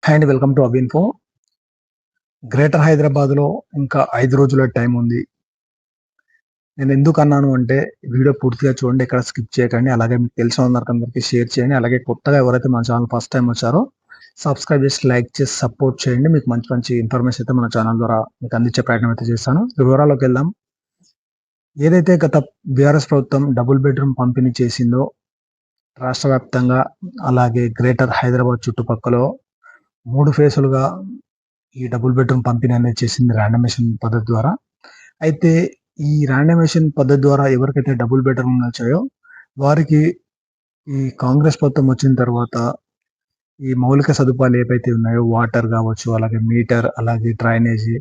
Hi అండి. Welcome to అబిన్ఫో. Greater హైదరాబాద్‌లో ఇంకా 5 రోజుల టైం ఉంది. నేను ఎందుకన్నాను అంటే వీడియో పూర్తిగా చూడండి. ఎక్కడ స్కిప్ చేయకండి. అలాగే మీకు తెలిసిన వాళ్ళందరికీ షేర్ చేయండి. అలాగే కొత్తగా ఎవరైతే మన ఛానల్ ఫస్ట్ టైమ్ వచ్చారో సబ్స్క్రైబ్ చేసి, లైక్ చేసి సపోర్ట్ చేయండి. మీకు మంచి మంచి ఇన్ఫర్మేషన్ అయితే మన ఛానల్ ద్వారా మీకు అందించే ప్రయత్నం అయితే చేస్తాను. వివరాల్లోకి వెళ్దాం. ఏదైతే గత బీఆర్ఎస్ ప్రభుత్వం డబుల్ బెడ్‌రూమ్ పంపిణీ చేసిందో రాష్ట్ర వ్యాప్తంగా, అలాగే గ్రేటర్ హైదరాబాద్ చుట్టుపక్కల 3 ఫేసులుగా ఈ డబుల్ బెడ్‌రూమ్ పంపిణీ అనేది చేసింది రాండమేషన్ పద్ధతి ద్వారా. అయితే ఈ రాండమేషన్ పద్ధతి ద్వారా ఎవరికైతే డబుల్ బెడ్‌రూమ్‌లు వచ్చాయో వారికి ఈ కాంగ్రెస్ ప్రభుత్వం వచ్చిన తర్వాత ఈ మౌలిక సదుపాయాలు ఏవైతే ఉన్నాయో వాటర్ కావచ్చు, అలాగే మీటర్, అలాగే డ్రైనేజీ,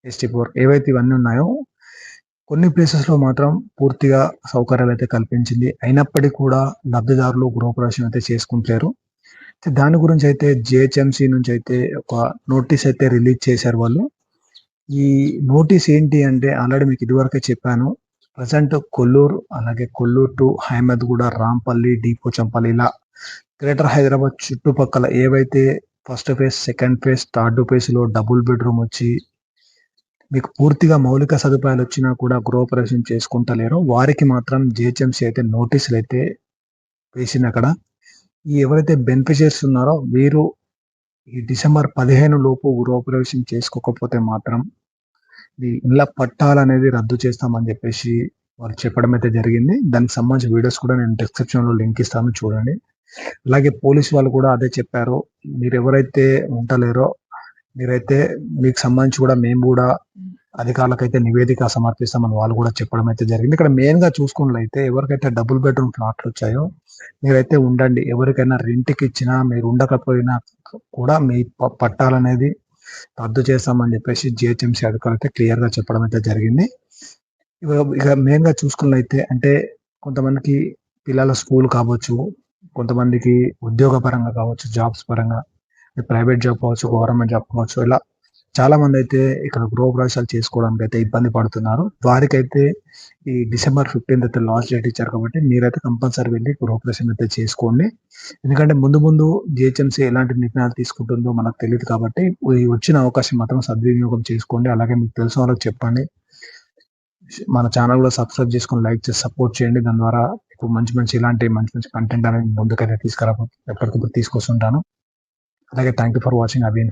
ఎస్టీపీ ఏవైతే ఇవన్నీ ఉన్నాయో కొన్ని ప్లేసెస్‌లో మాత్రం పూర్తిగా సౌకర్యాలైతే కల్పించింది. అయినప్పటికీ కూడా లబ్ధిదారులు గృహప్రవేశం అయితే చేసుకుంటలేరు. దాని గురించి అయితే జీహెచ్ఎంసీ నుంచి అయితే ఒక నోటీస్ అయితే రిలీజ్ చేశారు వాళ్ళు. ఈ నోటీస్ ఏంటి అంటే ఆల్రెడీ మీకు ఇదివరకే చెప్పాను. ప్రెజెంట్ కొల్లూరు, అలాగే కొల్లూరు టు అహ్మద్‌గూడ, రాంపల్లి, పోచంపల్లి ఇలా గ్రేటర్ హైదరాబాద్ చుట్టుపక్కల ఏవైతే first phase, second phase, third ఫేజ్‌లో డబుల్ బెడ్‌రూమ్ వచ్చి మీకు పూర్తిగా మౌలిక సదుపాయాలు వచ్చినా కూడా గృహప్రవేశం చేసుకుంటలేరో వారికి మాత్రం జీహెచ్ఎంసీ అయితే నోటీసులైతే వేసిందక్కడ. ఈ ఎవరైతే బెనిఫిషియరీస్ ఉన్నారో వీరు ఈ డిసెంబర్ 15 లోపు గృహప్రవేశం చేసుకోకపోతే మాత్రం ఈ ఇళ్ళ పట్టాలనేది రద్దు చేస్తామని చెప్పేసి వాళ్ళు చెప్పడం అయితే జరిగింది. దానికి సంబంధించిన వీడియోస్ కూడా నేను డిస్క్రిప్షన్‌లో లింక్ ఇస్తాను చూడండి. అలాగే పోలీస్ వాళ్ళు కూడా అదే చెప్పారు. మీరెవరైతే ఉంటలేరో మీరైతే మీకు సంబంధించి కూడా మేము కూడా అధికారులకైతే నివేదిక సమర్పిస్తామని వాళ్ళు కూడా చెప్పడం అయితే జరిగింది. ఇక్కడ మెయిన్‌గా చూసుకున్నట్లయితే ఎవరికైతే డబుల్ బెడ్‌రూమ్ ఫ్లాట్లు వచ్చాయో మీరైతే ఉండండి. ఎవరికైనా రెంట్‌కి ఇచ్చినా మీరు ఉండకపోయినా కూడా మీ పట్టాలనేది రద్దు చేస్తామని చెప్పేసి జీహెచ్ఎంసీ అధికారులు అయితే క్లియర్‌గా చెప్పడం అయితే జరిగింది. ఇక ఇక మెయిన్‌గా చూసుకున్నట్లయితే అంటే కొంతమందికి పిల్లల స్కూల్ కావచ్చు, కొంతమందికి ఉద్యోగ పరంగా కావచ్చు, జాబ్స్ పరంగా ప్రైవేట్ జాబ్ కావచ్చు, గవర్నమెంట్ జాబ్ కావచ్చు ఇలా చాలామందైతే ఇక్కడ గృహప్రవేశాలు చేసుకోవడానికైతే ఇబ్బంది పడుతున్నారు. వారికైతే ఈ డిసెంబర్ 15 అయితే లాస్ట్ డేట్ ఇచ్చారు కాబట్టి మీరైతే కంపల్సరీ వెళ్లి గృహప్రవేశం అయితే చేసుకోండి. ఎందుకంటే ముందు ముందు జీహెచ్ఎంసీ ఎలాంటి నిర్ణయాలు తీసుకుంటుందో మనకు తెలీదు కాబట్టి ఈ వచ్చిన అవకాశం మాత్రం సద్వినియోగం చేసుకోండి. అలాగే మీకు తెలిసిన వాళ్ళకి చెప్పండి. మన ఛానల్ కూడా సబ్స్క్రైబ్ చేసుకొని, లైక్ చేసి సపోర్ట్ చేయండి. దాని ద్వారా మీకు మంచి మంచి ఇలాంటి మంచి మంచి కంటెంట్ అనేది ముందుకైతే ఎప్పటికప్పుడు తీసుకొస్తుంటాను. అలాగే thank you for watching again.